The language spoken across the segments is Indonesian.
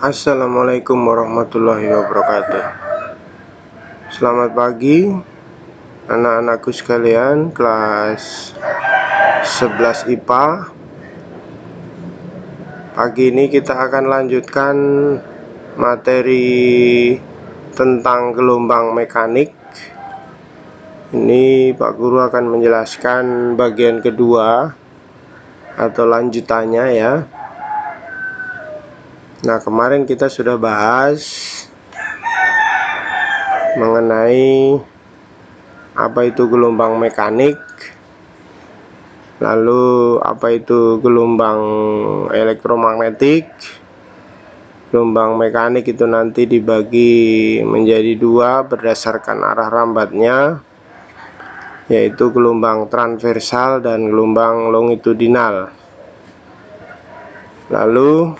Assalamualaikum warahmatullahi wabarakatuh. Selamat pagi anak-anakku sekalian kelas 11 IPA. Pagi ini kita akan lanjutkan materi tentang gelombang mekanik. Ini Pak Guru akan menjelaskan bagian kedua atau lanjutannya ya. Nah, kemarin kita sudah bahas mengenai apa itu gelombang mekanik, lalu apa itu gelombang elektromagnetik. Gelombang mekanik itu nanti dibagi menjadi dua berdasarkan arah rambatnya, yaitu gelombang transversal dan gelombang longitudinal. Lalu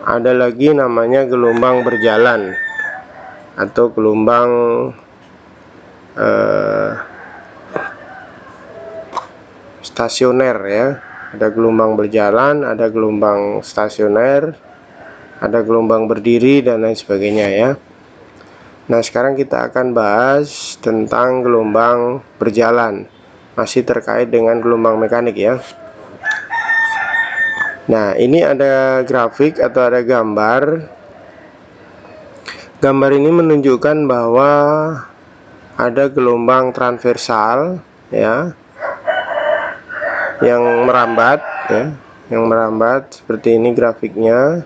ada lagi namanya gelombang berjalan atau gelombang stasioner ya. Ada gelombang berjalan, ada gelombang stasioner, ada gelombang berdiri dan lain sebagainya ya. Nah, sekarang kita akan bahas tentang gelombang berjalan, masih terkait dengan gelombang mekanik ya. Nah, ini ada grafik atau ada gambar. Gambar ini menunjukkan bahwa ada gelombang transversal ya, yang merambat ya, yang merambat seperti ini grafiknya.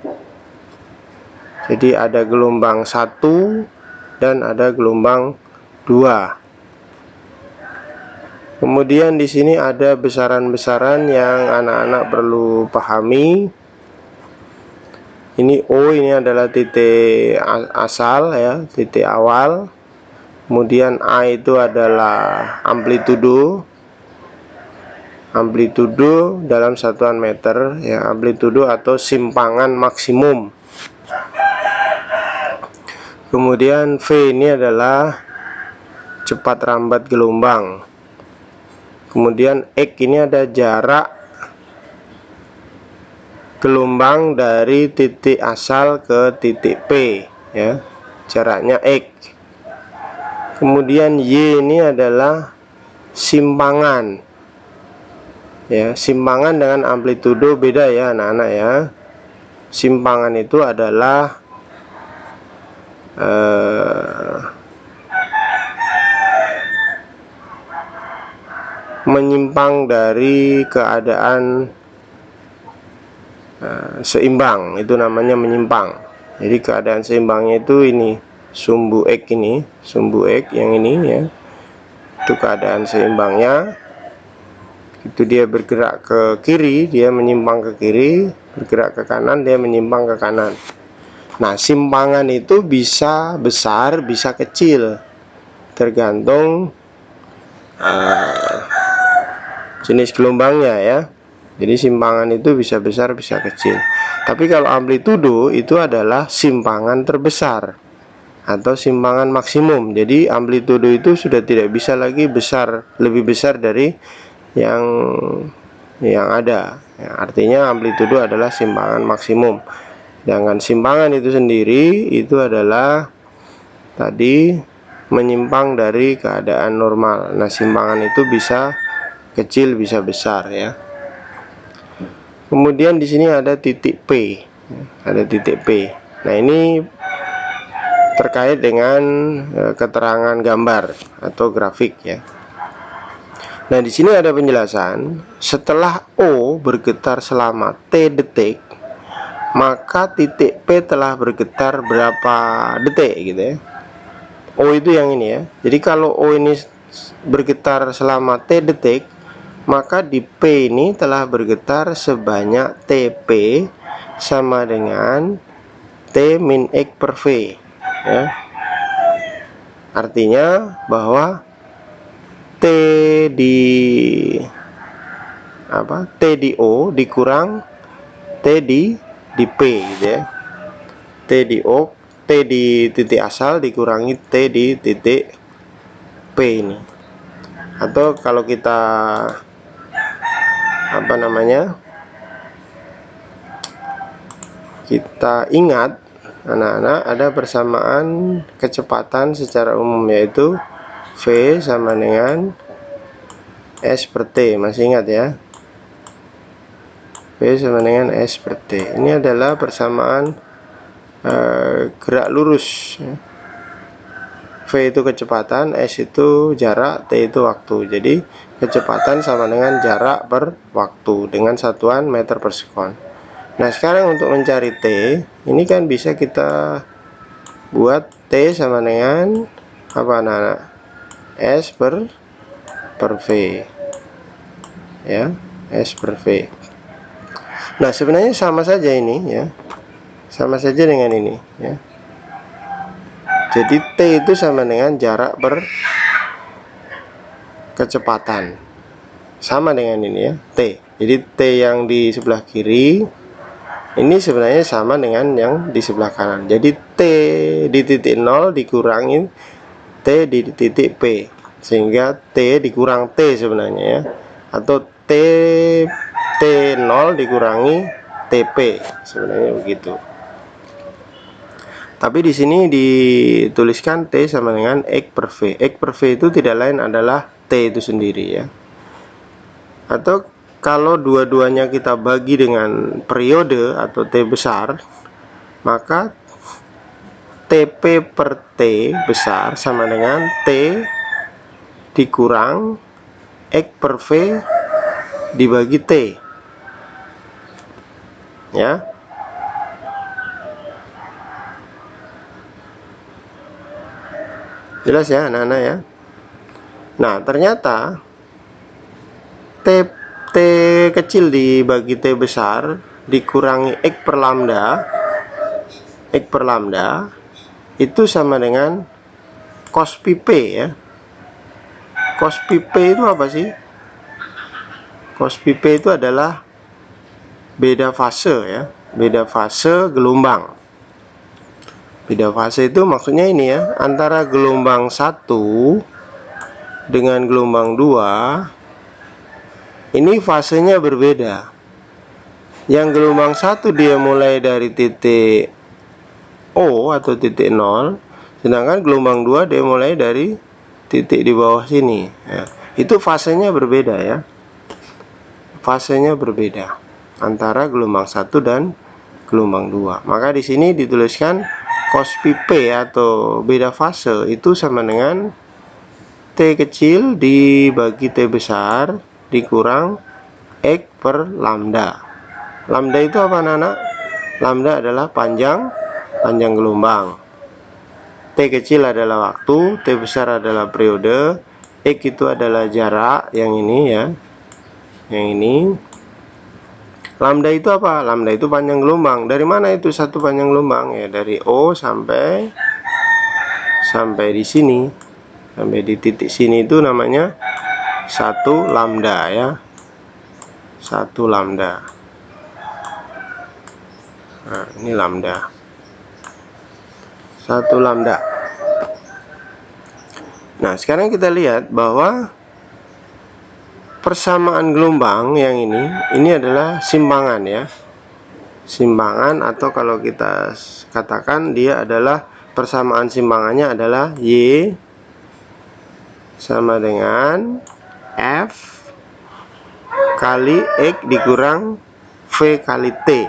Jadi ada gelombang 1 dan ada gelombang 2. Kemudian di sini ada besaran-besaran yang anak-anak perlu pahami. Ini O, ini adalah titik asal ya, titik awal. Kemudian A itu adalah amplitudo. Amplitudo dalam satuan meter ya, amplitudo atau simpangan maksimum. Kemudian V ini adalah cepat rambat gelombang. Kemudian X ini ada jarak gelombang dari titik asal ke titik P ya, jaraknya X. Kemudian Y ini adalah simpangan ya, simpangan dengan amplitudo beda ya anak-anak ya. Simpangan itu adalah menyimpang dari keadaan seimbang, itu namanya menyimpang. Jadi keadaan seimbangnya itu ini sumbu X, ini sumbu X yang ini ya, itu keadaan seimbangnya. Itu dia bergerak ke kiri, dia menyimpang ke kiri, bergerak ke kanan, dia menyimpang ke kanan. Nah, simpangan itu bisa besar, bisa kecil, tergantung jenis gelombangnya ya. Jadi simpangan itu bisa besar, bisa kecil. Tapi kalau amplitudo itu adalah simpangan terbesar atau simpangan maksimum. Jadi amplitudo itu sudah tidak bisa lagi besar, lebih besar dari yang ada ya, artinya amplitudo adalah simpangan maksimum. Sedangkan simpangan itu sendiri itu adalah tadi menyimpang dari keadaan normal. Nah, simpangan itu bisa kecil, bisa besar ya. Kemudian di sini ada titik P, ada titik P. Nah, ini terkait dengan keterangan gambar atau grafik ya. Nah, di sini ada penjelasan, setelah O bergetar selama T detik, maka titik P telah bergetar berapa detik gitu ya. O itu yang ini ya. Jadi kalau O ini bergetar selama T detik, maka di P ini telah bergetar sebanyak TP sama dengan T min X per V ya. Artinya bahwa T di O dikurang T di P gitu ya. T di O, T di titik asal dikurangi T di titik P ini. Atau kalau kita kita ingat anak-anak, ada persamaan kecepatan secara umum, yaitu V sama dengan S per T. Masih ingat ya? V sama dengan S per T. Ini adalah persamaan gerak lurus. V itu kecepatan, S itu jarak, T itu waktu. Jadi kecepatan sama dengan jarak per waktu dengan satuan meter per sekon. Nah, sekarang untuk mencari T, ini kan bisa kita buat T sama dengan apa anak-anak? S per V. Ya, S per V. Nah, sebenarnya sama saja ini ya. Sama saja dengan ini ya. Jadi T itu sama dengan jarak per kecepatan. Sama dengan ini ya, T. Jadi T yang di sebelah kiri ini sebenarnya sama dengan yang di sebelah kanan. Jadi T di titik 0 dikurangi T di titik P, sehingga T dikurang T sebenarnya ya. Atau T0 dikurangi TP, sebenarnya begitu. Tapi di sini dituliskan T sama dengan X per V. X per V itu tidak lain adalah T itu sendiri ya. Atau kalau dua-duanya kita bagi dengan periode atau T besar, maka TP per T besar sama dengan T dikurang X per V dibagi T. Ya. Jelas ya anak-anak ya. Nah, ternyata T kecil dibagi T besar dikurangi X per lambda itu sama dengan cos pi P ya. Cos pi P itu apa sih? Cos pi P itu adalah beda fase ya, beda fase gelombang. Beda fase itu maksudnya ini ya, antara gelombang 1 dengan gelombang 2 ini fasenya berbeda. Yang gelombang 1 dia mulai dari titik O atau titik 0, sedangkan gelombang 2 dia mulai dari titik di bawah sini ya. Itu fasenya berbeda ya. Fasenya berbeda antara gelombang 1 dan gelombang 2. Maka di sini dituliskan cos pi P atau beda fase itu sama dengan T kecil dibagi T besar dikurang X per lambda. Lambda itu apa anak-anak? Lambda adalah panjang gelombang. T kecil adalah waktu, T besar adalah periode, X itu adalah jarak, yang ini ya. Yang ini. Lambda itu apa? Lambda itu panjang gelombang. Dari mana itu satu panjang gelombang? Ya, dari O sampai di sini. Sampai di titik sini itu namanya 1 lambda ya. 1 lambda. Nah, ini lambda. 1 lambda. Nah, sekarang kita lihat bahwa persamaan gelombang yang ini adalah simpangan ya. Simpangan, atau kalau kita katakan dia adalah persamaan simpangannya adalah Y sama dengan F kali X dikurang V kali T.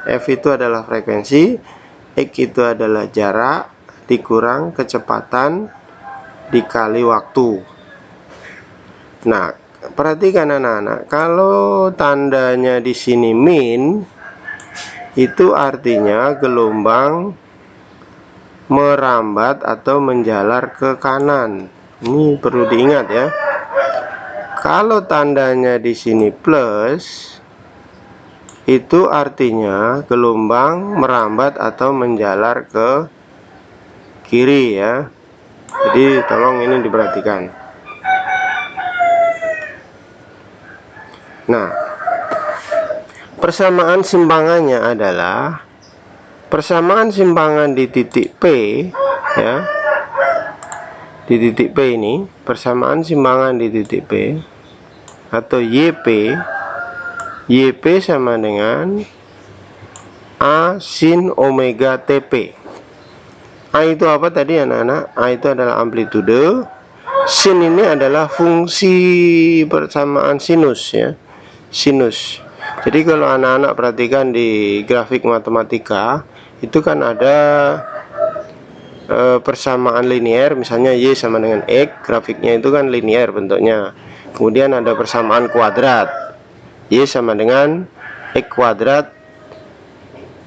F itu adalah frekuensi, X itu adalah jarak dikurang kecepatan dikali waktu. Nah, perhatikan anak-anak, kalau tandanya di sini min, itu artinya gelombang merambat atau menjalar ke kanan. Ini perlu diingat ya. Kalau tandanya di sini plus, itu artinya gelombang merambat atau menjalar ke kiri ya. Jadi tolong ini diperhatikan. Nah, persamaan simpangannya adalah persamaan simpangan di titik P ya. Di titik P ini, persamaan simpangan di titik P atau YP. YP sama dengan A sin omega TP. A itu apa tadi anak-anak? A itu adalah amplitude. Sin ini adalah fungsi persamaan sinus ya. Sinus. Jadi kalau anak-anak perhatikan di grafik matematika, itu kan ada persamaan linear, misalnya Y sama dengan X, grafiknya itu kan linear bentuknya. Kemudian ada persamaan kuadrat, Y sama dengan X kuadrat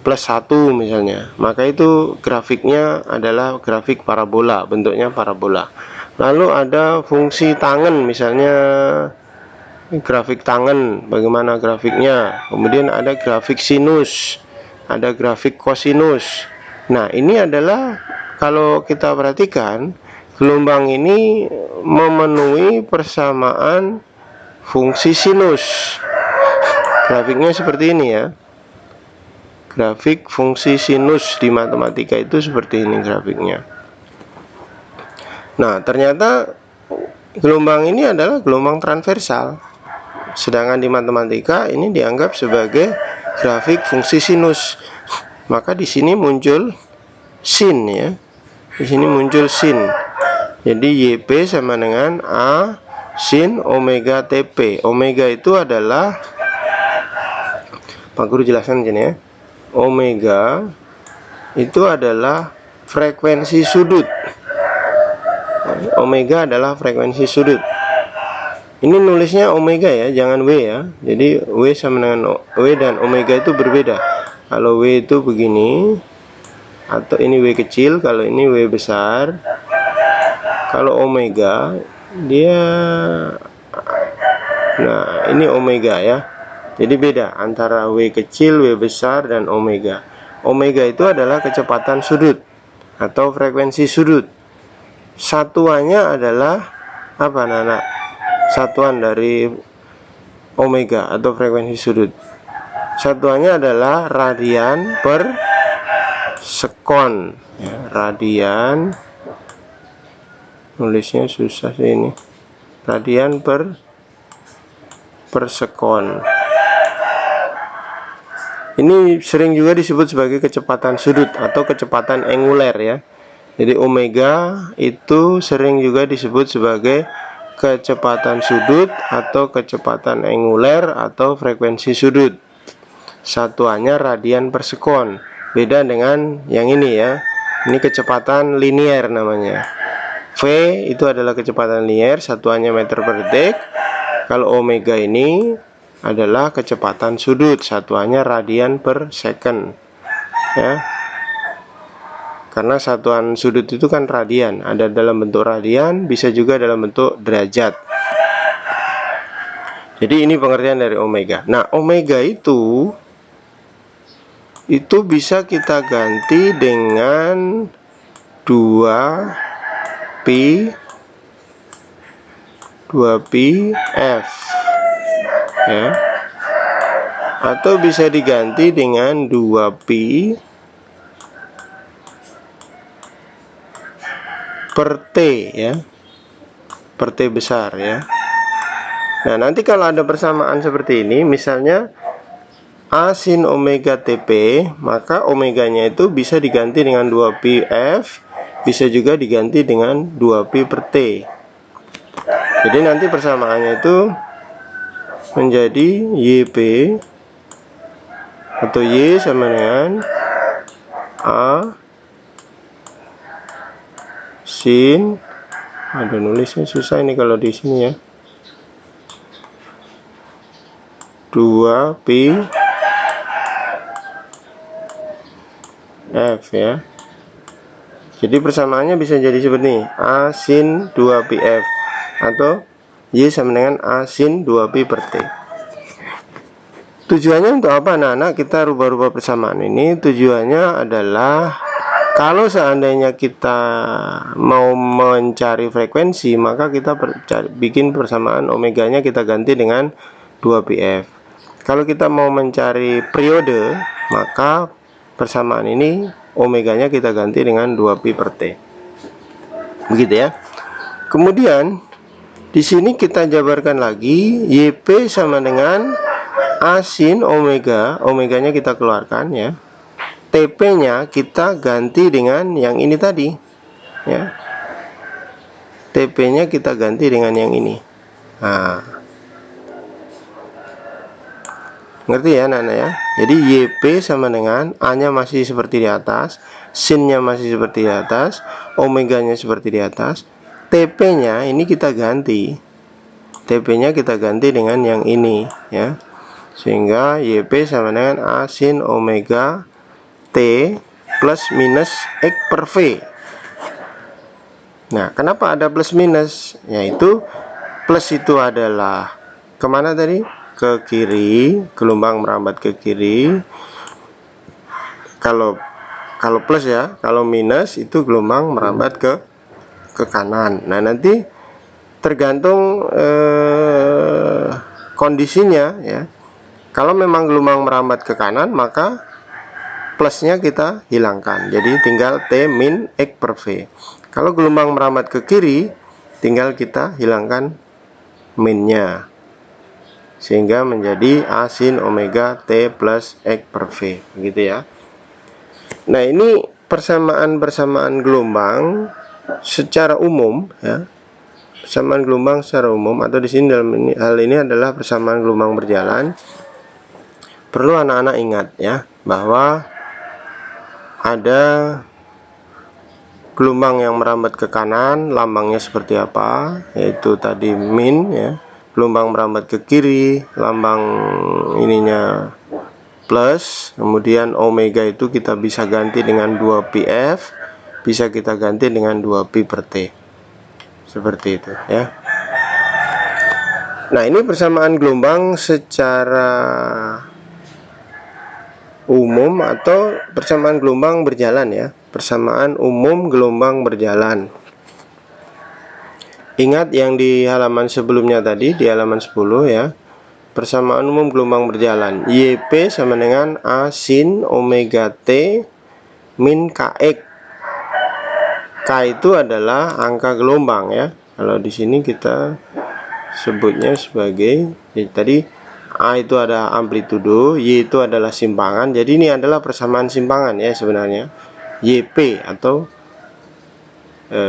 plus 1 misalnya, maka itu grafiknya adalah grafik parabola, bentuknya parabola. Lalu ada fungsi tangen, misalnya grafik tangen, bagaimana grafiknya. Kemudian ada grafik sinus, ada grafik kosinus. Nah, ini adalah kalau kita perhatikan, gelombang ini memenuhi persamaan fungsi sinus. Grafiknya seperti ini ya. Grafik fungsi sinus di matematika itu seperti ini grafiknya. Nah, ternyata gelombang ini adalah gelombang transversal. Sedangkan di matematika ini dianggap sebagai grafik fungsi sinus. Maka di sini muncul sin ya. Di sini muncul sin. Jadi YP sama dengan A sin omega TP. Omega itu adalah, Pak Guru jelaskan sini ya. Omega itu adalah frekuensi sudut. Omega adalah frekuensi sudut. Ini nulisnya omega ya, jangan W ya. Jadi W sama dengan W dan omega itu berbeda. Kalau W itu begini, atau ini W kecil, kalau ini W besar. Kalau omega dia, nah ini omega ya. Jadi beda antara W kecil, W besar, dan omega. Omega itu adalah kecepatan sudut atau frekuensi sudut. Satuannya adalah apa anak-anak? Satuan dari omega atau frekuensi sudut. Satuannya adalah radian per sekon ya, radian, nulisnya susah sih ini, radian per sekon. Ini sering juga disebut sebagai kecepatan sudut atau kecepatan angular ya. Jadi omega itu sering juga disebut sebagai kecepatan sudut atau kecepatan angular atau frekuensi sudut. Satuannya radian per sekon. Beda dengan yang ini ya. Ini kecepatan linear namanya. V itu adalah kecepatan linear, satuannya meter per detik. Kalau omega ini adalah kecepatan sudut, satuannya radian per second ya. Karena satuan sudut itu kan radian, ada dalam bentuk radian, bisa juga dalam bentuk derajat. Jadi ini pengertian dari omega. Nah, omega itu bisa kita ganti dengan 2pi F ya. Atau bisa diganti dengan 2pi per T ya, per T besar ya. Nah, nanti kalau ada persamaan seperti ini, misalnya A sin omega TP, maka omeganya itu bisa diganti dengan 2pi F, bisa juga diganti dengan 2pi per T. Jadi nanti persamaannya itu menjadi YP atau Y sama dengan A sin, ada nulisnya susah ini kalau di sini ya, 2pi F ya. Jadi persamaannya bisa jadi seperti ini, A sin 2pi F atau Y sama dengan A sin 2pi per T. Tujuannya untuk apa anak-anak kita rubah-rubah persamaan ini? Tujuannya adalah kalau seandainya kita mau mencari frekuensi, maka kita bikin persamaan omeganya kita ganti dengan 2pi F. Kalau kita mau mencari periode, maka persamaan ini omeganya kita ganti dengan 2pi per T. Begitu ya. Kemudian di sini kita jabarkan lagi, YP sama dengan A sin omega, omeganya kita keluarkan ya. TP-nya kita ganti dengan yang ini tadi, ya. TP-nya kita ganti dengan yang ini. Nah, ngerti ya anak-anak ya? Jadi YP sama dengan A-nya masih seperti di atas, sin-nya masih seperti di atas, omeganya seperti di atas. TP-nya ini kita ganti. TP-nya kita ganti dengan yang ini, ya. Sehingga YP sama dengan A sin omega T plus minus X per V. Nah, kenapa ada plus minus? Yaitu plus itu adalah kemana tadi? Ke kiri, gelombang merambat ke kiri. Kalau plus ya, kalau minus itu gelombang merambat ke kanan. Nah, nanti tergantung kondisinya ya. Kalau memang gelombang merambat ke kanan, maka plusnya kita hilangkan. Jadi tinggal T min X per V. Kalau gelombang merambat ke kiri, tinggal kita hilangkan minnya, sehingga menjadi A sin omega T plus X per V, begitu ya. Nah, ini persamaan gelombang secara umum ya. Persamaan gelombang secara umum, atau di sini dalam hal ini adalah persamaan gelombang berjalan. Perlu anak-anak ingat ya, bahwa ada gelombang yang merambat ke kanan, lambangnya seperti apa, yaitu tadi min ya. Gelombang merambat ke kiri, lambang ininya plus. Kemudian omega itu kita bisa ganti dengan 2πf, bisa kita ganti dengan 2pi per t, seperti itu ya. Nah, ini persamaan gelombang secara umum atau persamaan gelombang berjalan ya. Persamaan umum gelombang berjalan. Ingat yang di halaman sebelumnya tadi, di halaman 10 ya. Persamaan umum gelombang berjalan. YP sama dengan A sin omega T min KX. K itu adalah angka gelombang ya. Kalau di sini kita sebutnya sebagai tadi A itu ada amplitudo, Y itu adalah simpangan. Jadi ini adalah persamaan simpangan ya sebenarnya. YP atau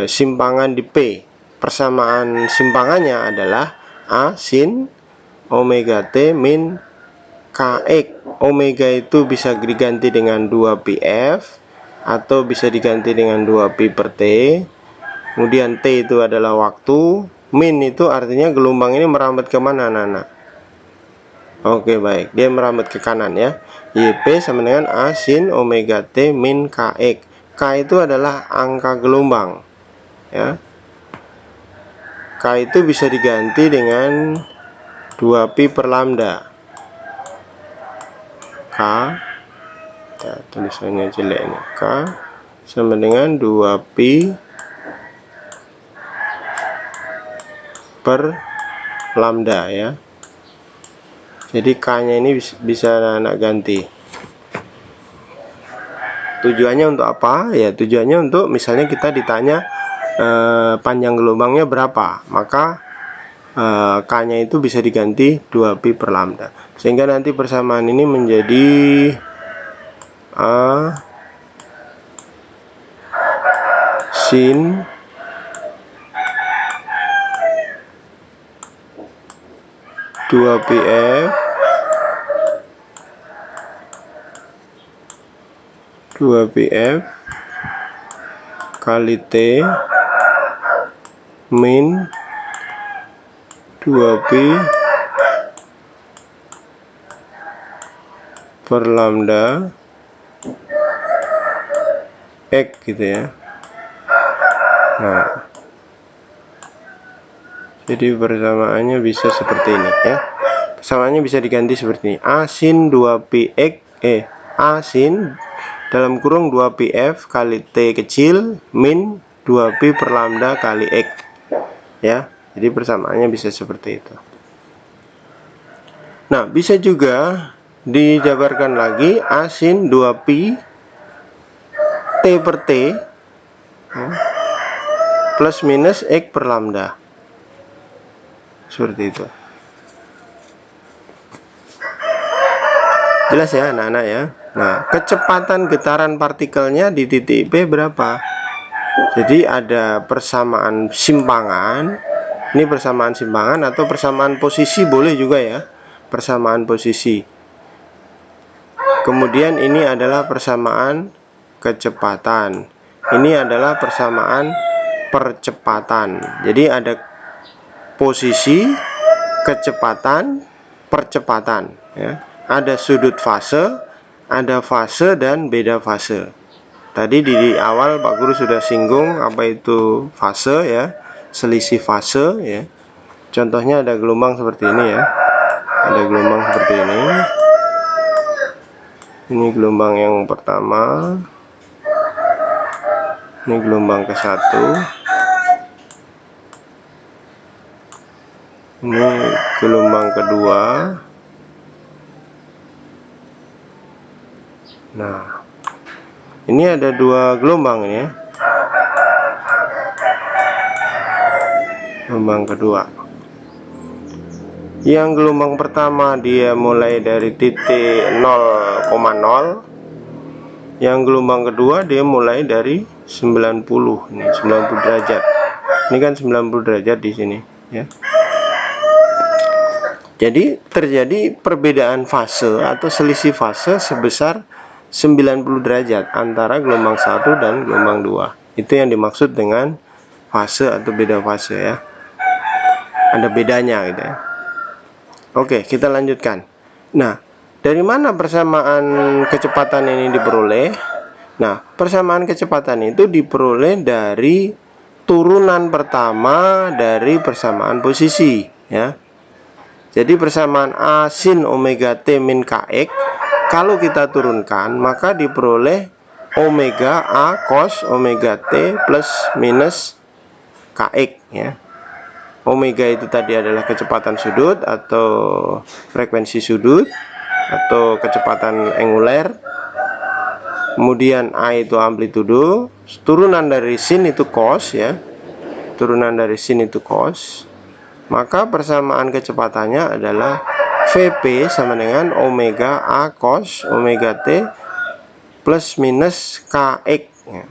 simpangan di P. Persamaan simpangannya adalah A sin omega T min KX. Omega itu bisa diganti dengan 2πf atau bisa diganti dengan 2pi per T. Kemudian T itu adalah waktu. Min itu artinya gelombang ini merambat kemana anak-anak? Oke, baik, dia merambat ke kanan ya. YP sama dengan A sin omega T min KX. K itu adalah angka gelombang ya. K itu bisa diganti dengan 2pi per lambda. K ya, tulisannya jelek ini. K sama dengan 2pi per lambda ya. Jadi K-nya ini bisa anak ganti. Tujuannya untuk apa? Ya, tujuannya untuk misalnya kita ditanya panjang gelombangnya berapa, maka K-nya itu bisa diganti 2pi per lambda. Sehingga nanti persamaan ini menjadi A sin 2πf 2πf kali T min 2pi per lambda X gitu ya. Nah, jadi persamaannya bisa seperti ini ya. Persamaannya bisa diganti seperti ini. A sin 2πx A sin dalam kurung 2πf kali T kecil min 2pi per lambda kali X ya. Jadi persamaannya bisa seperti itu. Nah, bisa juga dijabarkan lagi A sin 2pi T per T ya, plus minus X per lambda, seperti itu. Jelas ya anak-anak ya. Nah, kecepatan getaran partikelnya di titik P berapa? Jadi ada persamaan simpangan. Ini persamaan simpangan atau persamaan posisi boleh juga ya. Persamaan posisi. Kemudian ini adalah persamaan kecepatan. Ini adalah persamaan percepatan. Jadi ada posisi, kecepatan, percepatan ya. Ada sudut fase, ada fase dan beda fase. Tadi di awal Pak Guru sudah singgung apa itu fase ya, selisih fase ya. Contohnya ada gelombang seperti ini ya. Ada gelombang seperti ini. Ini gelombang yang pertama. Ini gelombang ke-1. Ini gelombang kedua. Nah, ini ada dua gelombang ini ya. Gelombang kedua. Yang gelombang pertama dia mulai dari titik 0,0. Yang gelombang kedua dia mulai dari 90. Ini 90 derajat. Ini kan 90 derajat di sini ya. Jadi terjadi perbedaan fase atau selisih fase sebesar 90 derajat antara gelombang 1 dan gelombang 2. Itu yang dimaksud dengan fase atau beda fase ya. Ada bedanya gitu ya. Oke, kita lanjutkan. Nah, dari mana persamaan kecepatan ini diperoleh? Nah, persamaan kecepatan itu diperoleh dari turunan pertama dari persamaan posisi ya. Jadi persamaan A sin omega T min Kx kalau kita turunkan maka diperoleh omega A cos omega T plus minus Kx ya. Omega itu tadi adalah kecepatan sudut atau frekuensi sudut atau kecepatan angular. Kemudian A itu amplitudo, turunan dari sin itu cos ya. Turunan dari sin itu cos. Maka persamaan kecepatannya adalah Vp sama dengan omega A cos omega T plus minus Kx ya.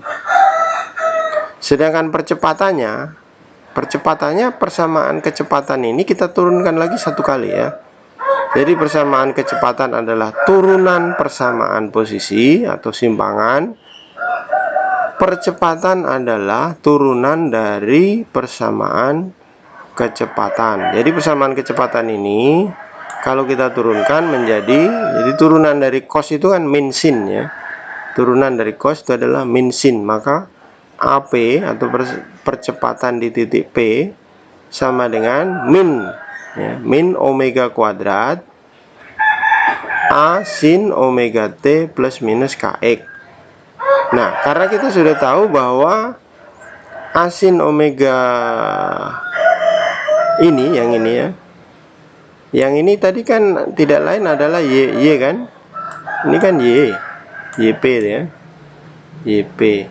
Sedangkan percepatannya persamaan kecepatan ini kita turunkan lagi satu kali ya. Jadi persamaan kecepatan adalah turunan persamaan posisi atau simpangan. Percepatan adalah turunan dari persamaan kecepatan. Jadi persamaan kecepatan ini kalau kita turunkan menjadi, jadi turunan dari cos itu kan min sin ya. Turunan dari cos itu adalah min sin. Maka AP atau percepatan di titik P sama dengan min ya, min omega kuadrat A sin omega T plus minus Kx. Nah, karena kita sudah tahu bahwa A sin omega ini, yang ini ya. Yang ini tadi kan tidak lain adalah Y kan. Ini kan YP ya. YP.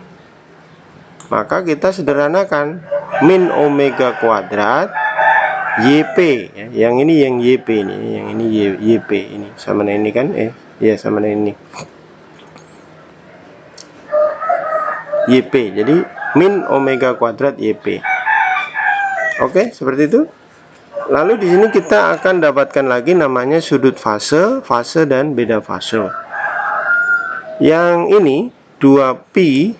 Maka kita sederhanakan min omega kuadrat YP ya. Yang ini yang YP ini, yang ini YP ini sama dengan ini kan? Ya sama dengan ini. YP. Jadi min omega kuadrat YP. Oke, seperti itu. Lalu di sini kita akan dapatkan lagi namanya sudut fase, fase dan beda fase. Yang ini 2pi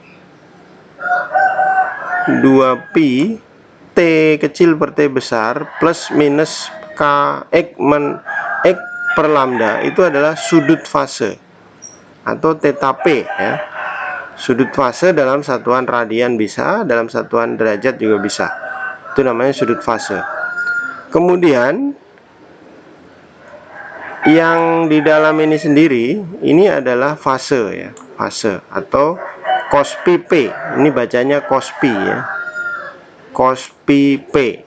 T kecil per T besar plus minus Kx per lambda itu adalah sudut fase atau theta P ya. Sudut fase dalam satuan radian bisa, dalam satuan derajat juga bisa. Itu namanya sudut fase. Kemudian yang di dalam ini sendiri ini adalah fase ya, fase atau cos pi p. Ini bacanya cos pi ya. Cos pi p.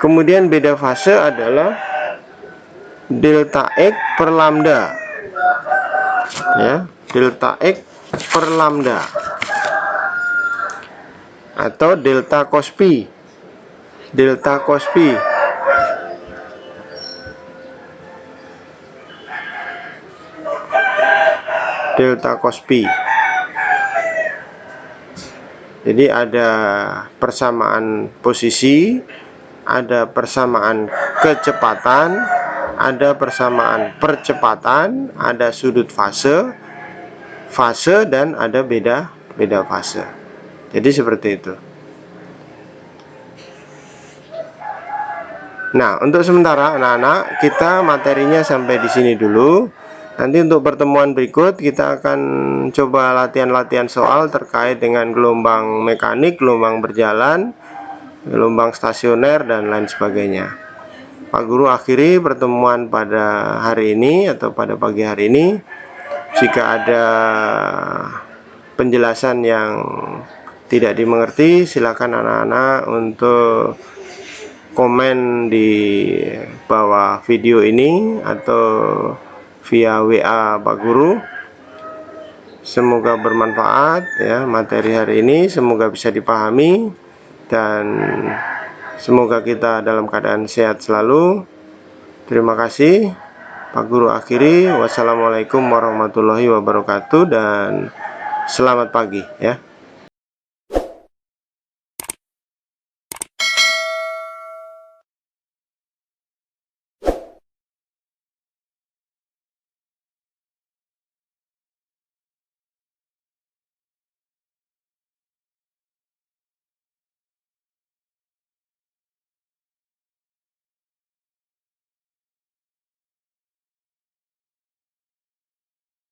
Kemudian beda fase adalah delta x per lambda. Ya, delta x per lambda atau delta cos pi. Delta cos pi. delta cos pi. Jadi ada persamaan posisi, ada persamaan kecepatan, ada persamaan percepatan, ada sudut fase, dan ada beda fase. Jadi seperti itu. Nah, untuk sementara anak-anak, kita materinya sampai di sini dulu. Nanti untuk pertemuan berikut kita akan coba latihan-latihan soal terkait dengan gelombang mekanik, gelombang berjalan, gelombang stasioner, dan lain sebagainya. Pak Guru akhiri pertemuan pada hari ini atau pada pagi hari ini. Jika ada penjelasan yang tidak dimengerti, silakan anak-anak untuk komen di bawah video ini atau via WA Pak Guru. Semoga bermanfaat ya materi hari ini, semoga bisa dipahami dan semoga kita dalam keadaan sehat selalu. Terima kasih. Pak Guru akhiri. Wassalamualaikum warahmatullahi wabarakatuh dan selamat pagi ya.